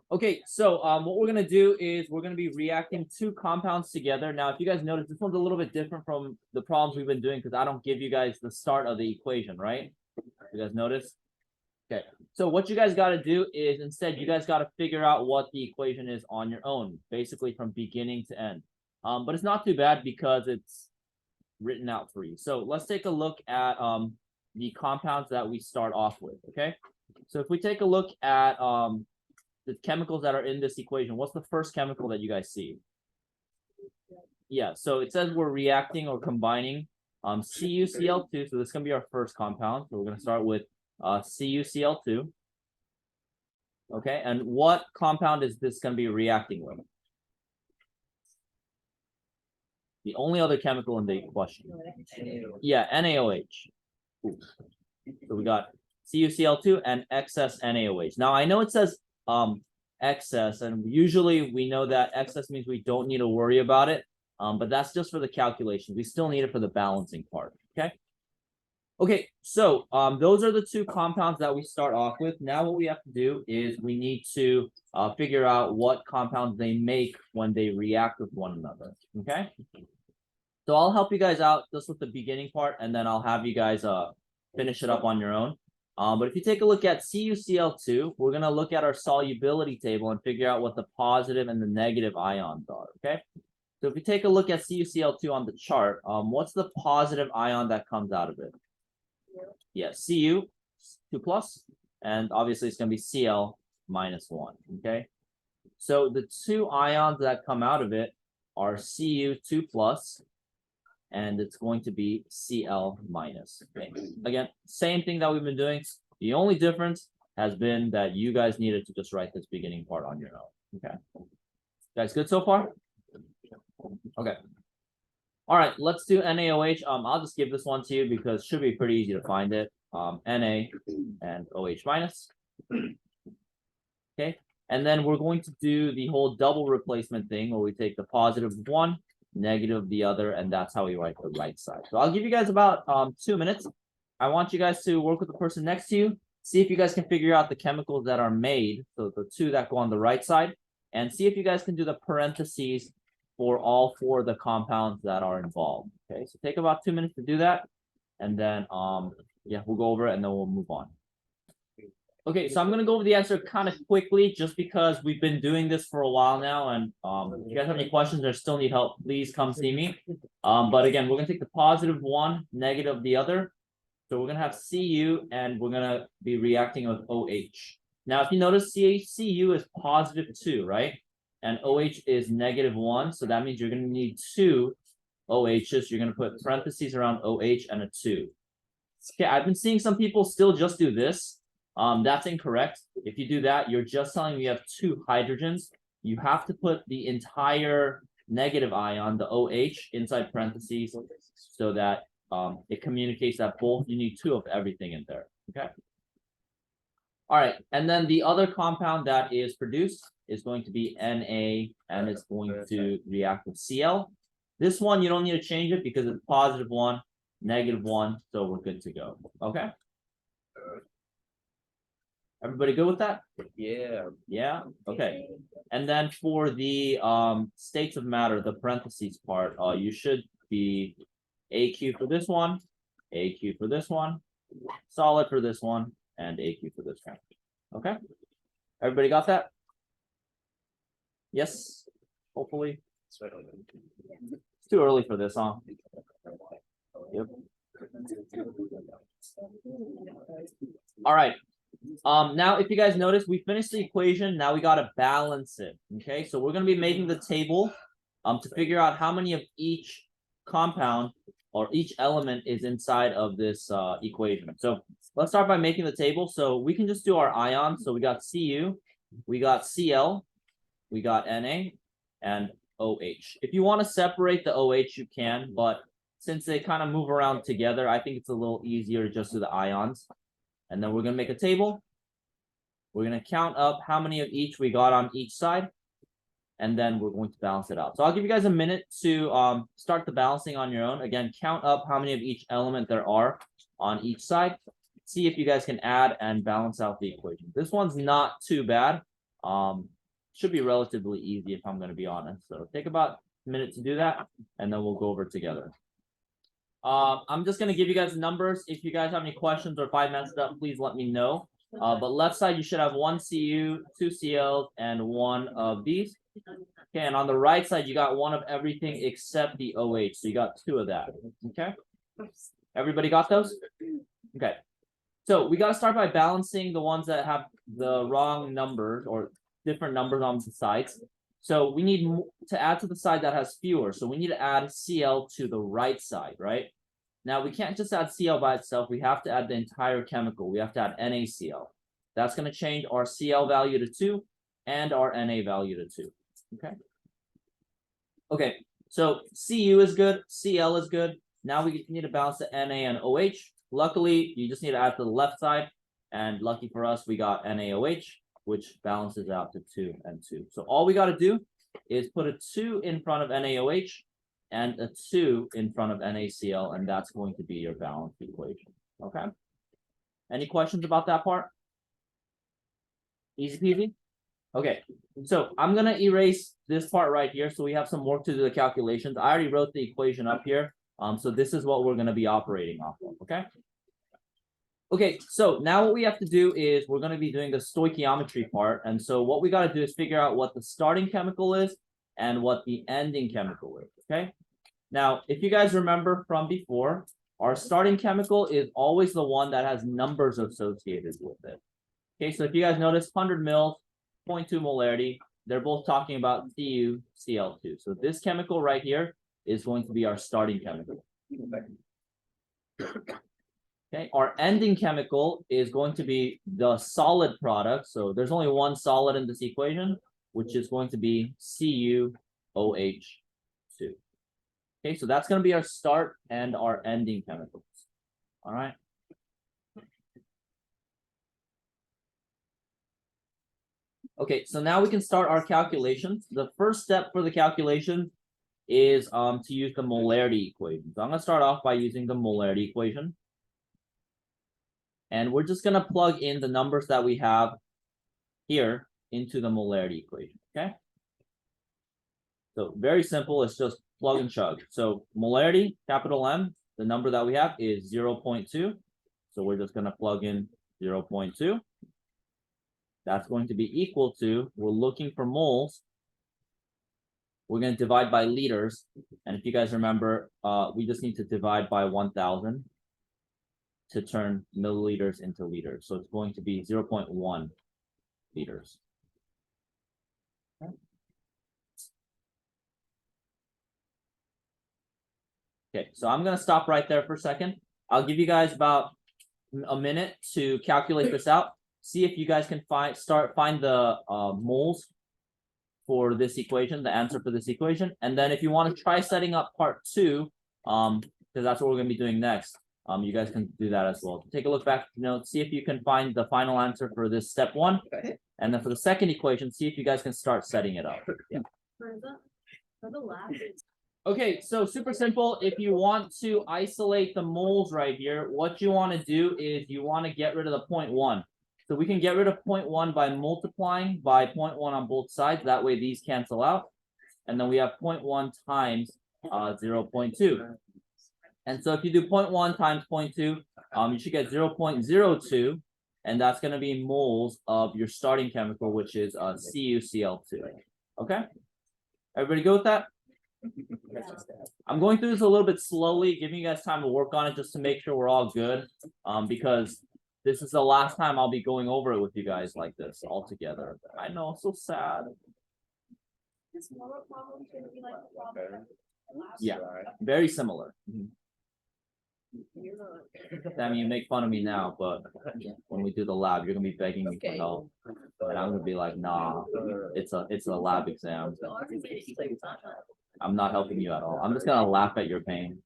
Okay, so what we're gonna do is we're gonna be reacting two compounds together. Now, if you guys notice, this one's a little bit different from the problems we've been doing because I don't give you guys the start of the equation, right? You guys notice? Okay, so what you guys got to do is instead you guys got to figure out what the equation is on your own, basically from beginning to end. But it's not too bad because it's written out for you. So let's take a look at the compounds that we start off with. Okay, so if we take a look at the chemicals that are in this equation, what's the first chemical that you guys see? Yeah, so it says we're reacting or combining CuCl2. So this is gonna be our first compound. So we're gonna start with CuCl2. Okay, and what compound is this gonna be reacting with? The only other chemical in the question. Yeah, NaOH. Ooh. So we got CuCl2 and excess NaOH. Now I know it says excess, and usually we know that excess means we don't need to worry about it. But that's just for the calculation. We still need it for the balancing part. Okay. Okay, so those are the two compounds that we start off with. Now what we have to do is we need to figure out what compounds they make when they react with one another. Okay. So I'll help you guys out just with the beginning part, and then I'll have you guys finish it up on your own. But if you take a look at CuCl2, we're going to look at our solubility table and figure out what the positive and the negative ions are, okay? So if you take a look at CuCl2 on the chart, what's the positive ion that comes out of it? Yeah, Cu, 2 plus, and obviously it's going to be Cl minus 1, okay? So the two ions that come out of it are Cu 2 plus, and it's going to be Cl minus. Okay. Again, same thing that we've been doing. The only difference has been that you guys needed to just write this beginning part on your own. Okay. Guys, good so far? Okay. All right, let's do NaOH. I'll just give this one to you because it should be pretty easy to find it. Na and OH minus. Okay. And then we're going to do the whole double replacement thing where we take the positive one, negative the other, and that's how we write the right side. So I'll give you guys about 2 minutes. I want you guys to work with the person next to you, see if you guys can figure out the chemicals that are made, so the two that go on the right side, and see if you guys can do the parentheses for all four of the compounds that are involved. Okay, so take about 2 minutes to do that, and then yeah, we'll go over it and then we'll move on. Okay, so I'm going to go over the answer kind of quickly just because we've been doing this for a while now. And if you guys have any questions or still need help, please come see me. But again, we're going to take the positive one, negative the other. So we're going to have Cu and we're going to be reacting with OH. Now, if you notice, Cu is positive 2, right? And OH is negative 1. So that means you're going to need 2 OHs. You're going to put parentheses around OH and a 2. Okay, I've been seeing some people still just do this. That's incorrect. If you do that, you're just telling me you have 2 hydrogens. You have to put the entire negative ion, the OH, inside parentheses so that it communicates that both you need 2 of everything in there. Okay. All right, and then the other compound that is produced is going to be Na, and it's going to react with Cl. This one you don't need to change it because it's positive 1, negative 1, so we're good to go. Okay. Everybody good with that? Yeah. Yeah. Okay. And then for the states of matter, the parentheses part, you should be AQ for this one, AQ for this one, solid for this one, and AQ for this one. Okay. Everybody got that? Yes. Hopefully. It's too early for this, huh? Yep. All right. Now, if you guys notice, we finished the equation. Now we got to balance it. Okay, so we're going to be making the table to figure out how many of each compound or each element is inside of this equation. So let's start by making the table. So we can just do our ions. So we got Cu, we got Cl, we got Na, and OH. If you want to separate the OH, you can, but since they kind of move around together, I think it's a little easier to just do the ions. And then we're going to make a table. We're going to count up how many of each we got on each side. And then we're going to balance it out. So I'll give you guys a minute to start the balancing on your own. Again, count up how many of each element there are on each side. See if you guys can add and balance out the equation. This one's not too bad. Should be relatively easy if I'm going to be honest. So take about a minute to do that, and then we'll go over it together. I'm just going to give you guys numbers. If you guys have any questions or if I messed up, please let me know. But left side, you should have one CU, two CLs, and one of these. Okay, and on the right side, you got one of everything except the OH. So you got two of that. Okay. Everybody got those? Okay. So we got to start by balancing the ones that have the wrong numbers or different numbers on the sides. So we need to add to the side that has fewer. So we need to add CL to the right side, right? Now we can't just add CL by itself. We have to add the entire chemical. We have to add NaCl. That's going to change our CL value to 2 and our Na value to 2. Okay. Okay. So Cu is good. Cl is good. Now we need to balance the Na and OH. Luckily, you just need to add to the left side. And lucky for us, we got NaOH, which balances out to 2 and 2. So all we got to do is put a 2 in front of NaOH and a 2 in front of NaCl, and that's going to be your balanced equation. Okay? Any questions about that part? Easy peasy? Okay, so I'm going to erase this part right here so we have some work to do the calculations. I already wrote the equation up here. So this is what we're going to be operating off of, okay? Okay, so now what we have to do is we're going to be doing the stoichiometry part. And so what we got to do is figure out what the starting chemical is and what the ending chemical is, okay? Now, if you guys remember from before, our starting chemical is always the one that has numbers associated with it. Okay, so if you guys notice 100 mils, 0.2 molarity, they're both talking about CuCl2. So this chemical right here is going to be our starting chemical. Okay, our ending chemical is going to be the solid product. So there's only one solid in this equation, which is going to be CuOH2. Okay, so that's going to be our start and our ending chemicals. All right. Okay, so now we can start our calculations. The first step for the calculation is to use the molarity equation. So I'm going to start off by using the molarity equation. And we're just going to plug in the numbers that we have here into the molarity equation, okay? So very simple, it's just plug and chug. So molarity, capital M, the number that we have is 0.2. So we're just going to plug in 0.2. That's going to be equal to, we're looking for moles. We're going to divide by liters. And if you guys remember, we just need to divide by 1,000 to turn milliliters into liters. So it's going to be 0.1 liters. Okay, so I'm going to stop right there for a second. I'll give you guys about a minute to calculate this out. See if you guys can find the moles for this equation, the answer for this equation. And then if you want to try setting up part 2, because that's what we're going to be doing next, you guys can do that as well. Take a look back, see if you can find the final answer for this step 1. And then for the second equation, see if you guys can start setting it up. Yeah. Okay, so super simple. If you want to isolate the moles right here, what you want to do is you want to get rid of the 0.1. So we can get rid of 0.1 by multiplying by 0.1 on both sides. That way these cancel out. And then we have 0.1 times 0.2. And so if you do 0.1 times 0.2, you should get 0.02. And that's going to be moles of your starting chemical, which is CuCl2. Okay? Everybody go with that? I'm going through this a little bit slowly, giving you guys time to work on it just to make sure we're all good. Because this is the last time I'll be going over it with you guys like this all together. I know, so sad. Yeah, very similar. Sammy, you make fun of me now, but when we do the lab, you're gonna be begging me for help, and I'm gonna be like, nah, it's a lab exam. I'm not helping you at all. I'm just gonna laugh at your pain.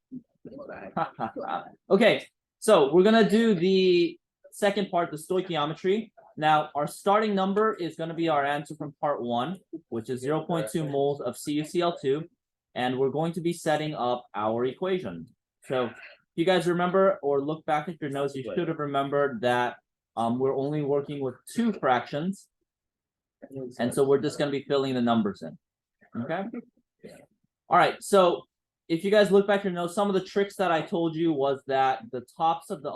Okay, so we're gonna do the second part, the stoichiometry. Now, our starting number is going to be our answer from part 1, which is 0.2 moles of CuCl2, and we're going to be setting up our equation. So, if you guys remember or look back at your notes, you should have remembered that we're only working with 2 fractions. And so we're just gonna be filling the numbers in. Okay. All right, so if you guys look back your notes, some of the tricks that I told you was that the tops of the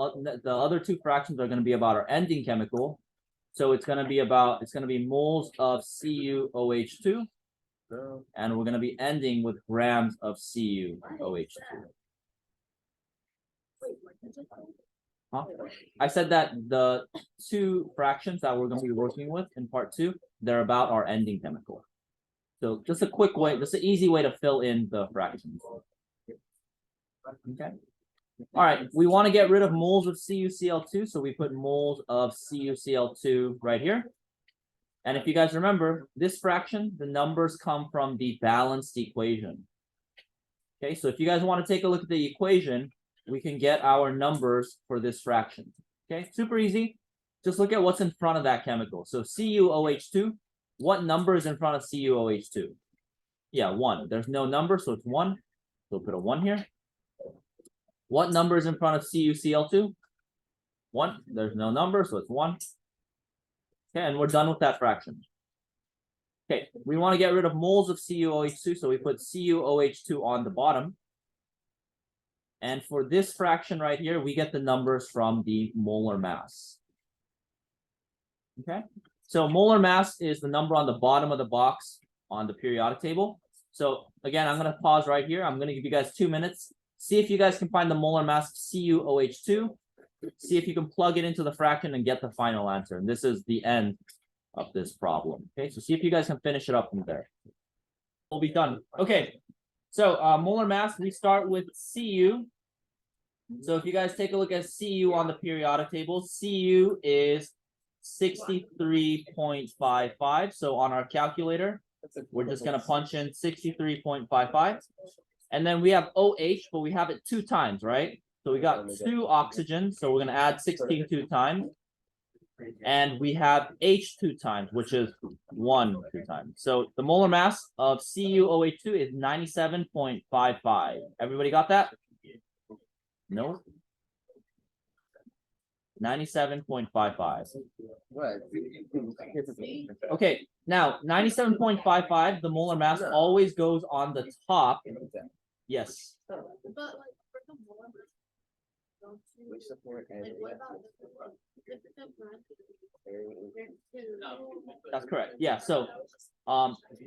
other two fractions are going to be about our ending chemical. So it's going to be moles of CuOH2, and we're going to be ending with grams of CuOH2. Huh? I said that the two fractions that we're going to be working with in part 2, they're about our ending chemical. So just a quick way, just an easy way to fill in the fractions. Okay. All right, we want to get rid of moles of CuCl2, so we put moles of CuCl2 right here. And if you guys remember, this fraction, the numbers come from the balanced equation. Okay, so if you guys want to take a look at the equation, we can get our numbers for this fraction. Okay, super easy. Just look at what's in front of that chemical. So CuOH2. What number is in front of CuOH2? Yeah, 1. There's no number, so it's 1. So we'll put a 1 here. What number is in front of CuCl2? 1. There's no number, so it's 1. Okay, and we're done with that fraction. Okay, we want to get rid of moles of CuOH2, so we put CuOH2 on the bottom. And for this fraction right here, we get the numbers from the molar mass. Okay. So molar mass is the number on the bottom of the box on the periodic table. So again, I'm going to pause right here. I'm going to give you guys 2 minutes. See if you guys can find the molar mass of CuOH2. See if you can plug it into the fraction and get the final answer. And this is the end of this problem. Okay, so see if you guys can finish it up from there. We'll be done. Okay, so molar mass, we start with Cu. So if you guys take a look at Cu on the periodic table, Cu is 63.55. So on our calculator, we're just going to punch in 63.55. And then we have OH, but we have it 2 times, right? So we got 2 oxygen. So we're going to add 16 2 times. And we have H 2 times, which is 1 2 times. So the molar mass of CuOH2 is 97.55. Everybody got that? No? 97.55. Okay, now 97.55, the molar mass always goes on the top. Yes. That's correct. Yeah, so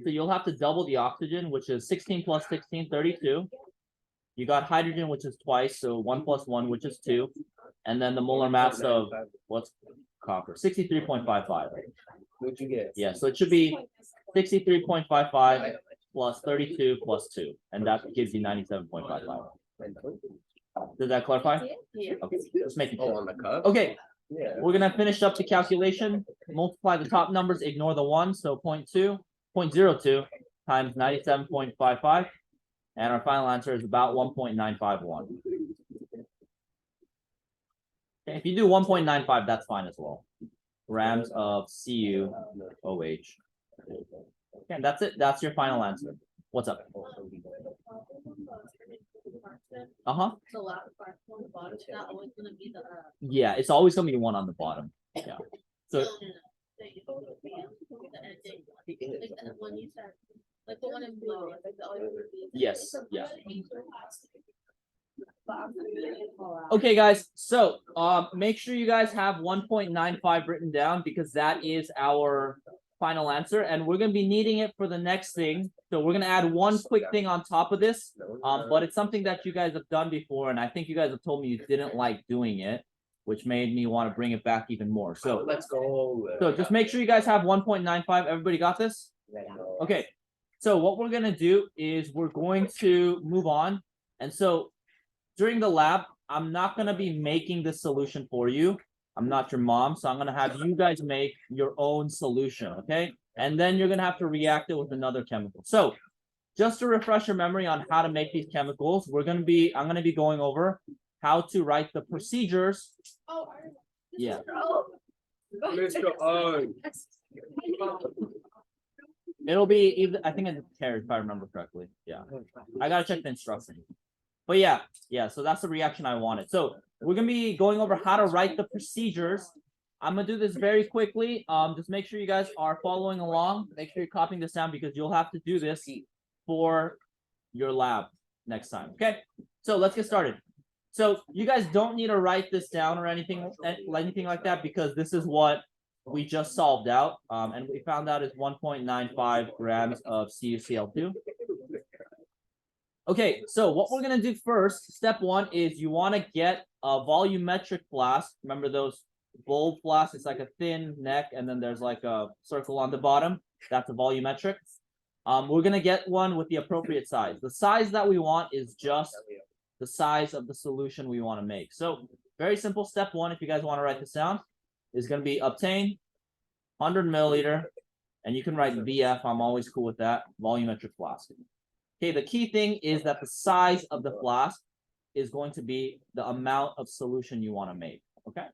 you'll have to double the oxygen, which is 16 plus 16, 32. You got hydrogen, which is twice, so 1 plus 1, which is 2. And then the molar mass of what's copper? 63.55. What'd you get? Yeah, so it should be 63.55 plus 32 plus 2. And that gives you 97.55. Does that clarify? Yeah. Okay, just making Oh, sure. on the cup? Okay, Yeah. we're gonna finish up the calculation. Multiply the top numbers, ignore the 1, so 0.02 times 97.55. And our final answer is about 1.951. Okay, if you do 1.95, that's fine as well. Grams of CuOH. Okay, and that's it. That's your final answer. What's up? Uh-huh. The last part on the bottom, it's not always gonna be the Yeah, it's always gonna be 1 on the bottom. Yeah. So Like the one you said, like the one in blue, like the other would be. yes, yeah. Okay, guys. So make sure you guys have 1.95 written down because that is our final answer, and we're gonna be needing it for the next thing. So we're gonna add one quick thing on top of this, but it's something that you guys have done before, and I think you guys have told me you didn't like doing it, which made me want to bring it back even more. So let's go. So just make sure you guys have 1.95. Everybody got this? Okay. So what we're gonna do is we're going to move on, and so during the lab, I'm not gonna be making this solution for you. I'm not your mom, so I'm gonna have you guys make your own solution, okay? And then you're gonna have to react it with another chemical. So just to refresh your memory on how to make these chemicals, I'm gonna be going over how to write the procedures. Oh, Yeah. Mr. O. It'll be either, I think it's carried if I remember correctly. Yeah. I gotta check the instructions. But yeah, so that's the reaction I wanted. So we're gonna be going over how to write the procedures I'm gonna do this very quickly. Just make sure you guys are following along. Make sure you're copying this down because you'll have to do this for your lab next time. Okay, so let's get started. So you guys don't need to write this down or anything like that because this is what we just solved out. And we found out is 1.95 grams of CuCl2. Okay, so what we're gonna do first, step one, is you want to get a volumetric flask. Remember those bold flasks? It's like a thin neck, and then there's like a circle on the bottom. That's a volumetric. We're gonna get one with the appropriate size. The size that we want is just the size of the solution we want to make. So very simple. Step one, if you guys want to write this down, is going to be obtain 100 milliliter, and you can write VF. I'm always cool with that. Volumetric flask. Okay, the key thing is that the size of the flask is going to be the amount of solution you want to make. Okay.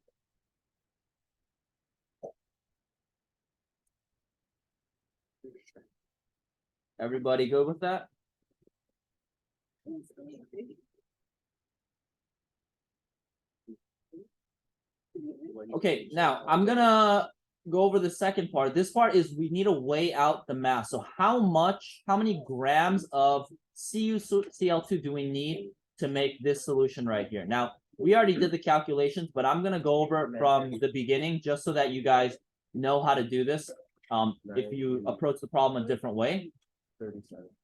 Everybody good with that? Okay, now I'm gonna go over the second part. This part is we need to weigh out the mass. So how many grams of CuCl2 do we need to make this solution right here? Now, we already did the calculations, but I'm gonna go over it from the beginning just so that you guys know how to do this. If you approach the problem a different way.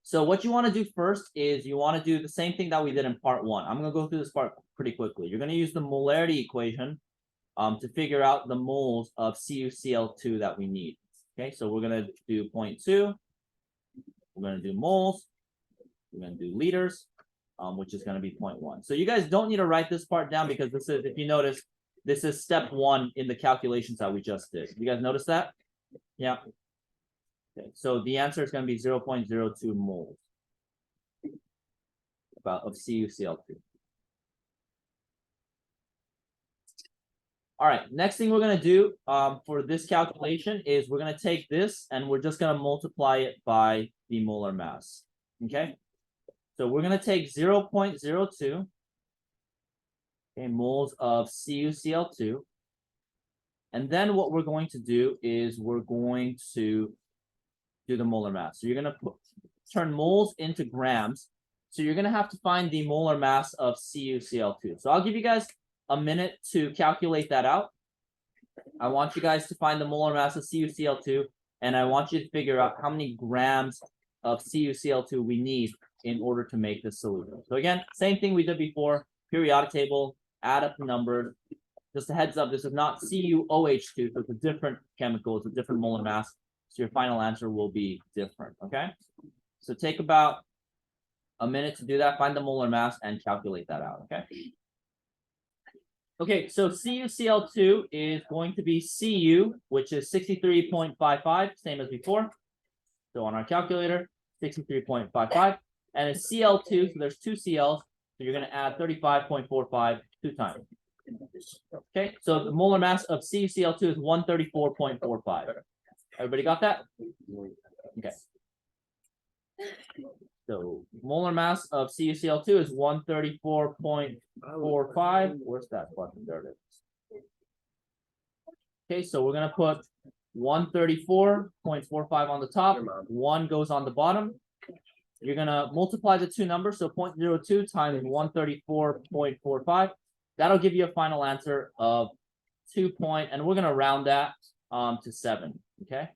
So what you want to do first is you want to do the same thing that we did in part one. I'm gonna go through this part pretty quickly. You're gonna use the molarity equation to figure out the moles of CuCl2 that we need. Okay, so we're gonna do 0.2. We're gonna do moles. We're gonna do liters, which is gonna be 0.1. So you guys don't need to write this part down because this is, if you notice, this is step one in the calculations that we just did. You guys notice that? Yeah. Okay, so the answer is going to be 0.02 moles of CuCl2. All right, next thing we're going to do for this calculation is we're going to take this and we're just going to multiply it by the molar mass. Okay, so we're going to take 0.02 moles of CuCl2. And then what we're going to do is we're going to do the molar mass. So you're going to turn moles into grams. So you're going to have to find the molar mass of CuCl2. So I'll give you guys a minute to calculate that out. I want you guys to find the molar mass of CuCl2, and I want you to figure out how many grams of CuCl2 we need in order to make this solution. So again, same thing we did before, periodic table, add up the numbers. Just a heads up, this is not CuOH2, so it's a different chemical, it's a different molar mass. So your final answer will be different, okay? So take about a minute to do that, find the molar mass, and calculate that out, okay? Okay, so CuCl2 is going to be Cu, which is 63.55, same as before. So on our calculator, 63.55. And it's Cl2, so there's two Cl's, so you're going to add 35.45 2 times. Okay, so the molar mass of CuCl2 is 134.45. Everybody got that? Okay. So molar mass of CuCl2 is 134.45. Where's that button? There it is. Okay, so we're gonna put 134.45 on the top. 1 goes on the bottom. You're gonna multiply the two numbers, so 0.02 times 134.45. That'll give you a final answer of 2 and we're gonna round that to 7. Okay.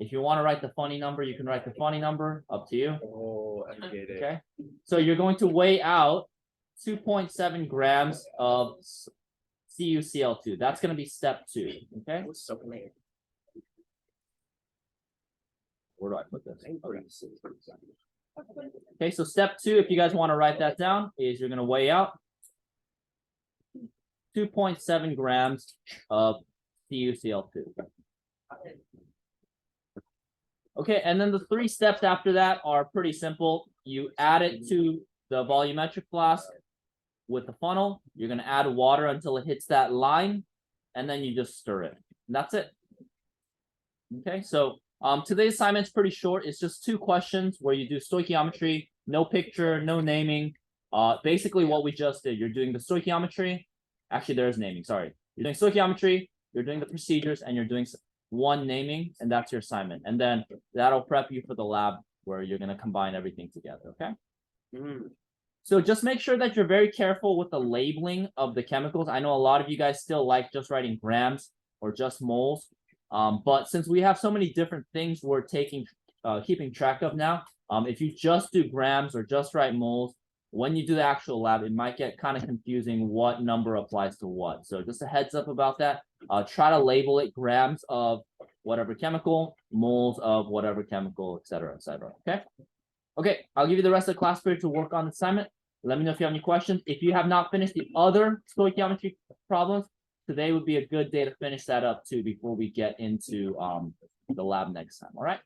If you want to write the funny number, you can write the funny number. Up to you. Oh, I get it. Okay. So you're going to weigh out 2.7 grams of CuCl2. That's going to be step 2. Okay. Where do I put this? Okay, so step 2, if you guys want to write that down, is you're going to weigh out 2.7 grams of CuCl2. Okay, and then the 3 steps after that are pretty simple. You add it to the volumetric flask with the funnel. You're going to add water until it hits that line, and then you just stir it. And that's it. Okay, so today's assignment's pretty short. It's just 2 questions where you do stoichiometry, no picture, no naming. Basically what we just did, you're doing the stoichiometry. Actually, there's naming, sorry. You're doing stoichiometry, you're doing the procedures, and you're doing one naming, and that's your assignment. And then that'll prep you for the lab where you're gonna combine everything together, okay? Mm. So just make sure that you're very careful with the labeling of the chemicals. I know a lot of you guys still like just writing grams or just moles. But since we have so many different things we're keeping track of now, if you just do grams or just write moles, when you do the actual lab, it might get kind of confusing what number applies to what. So just a heads up about that. Try to label it grams of whatever chemical, moles of whatever chemical, et cetera, okay? Okay, I'll give you the rest of the class period to work on the assignment. Let me know if you have any questions. If you have not finished the other stoichiometry problems, today would be a good day to finish that up too before we get into the lab next time. All right.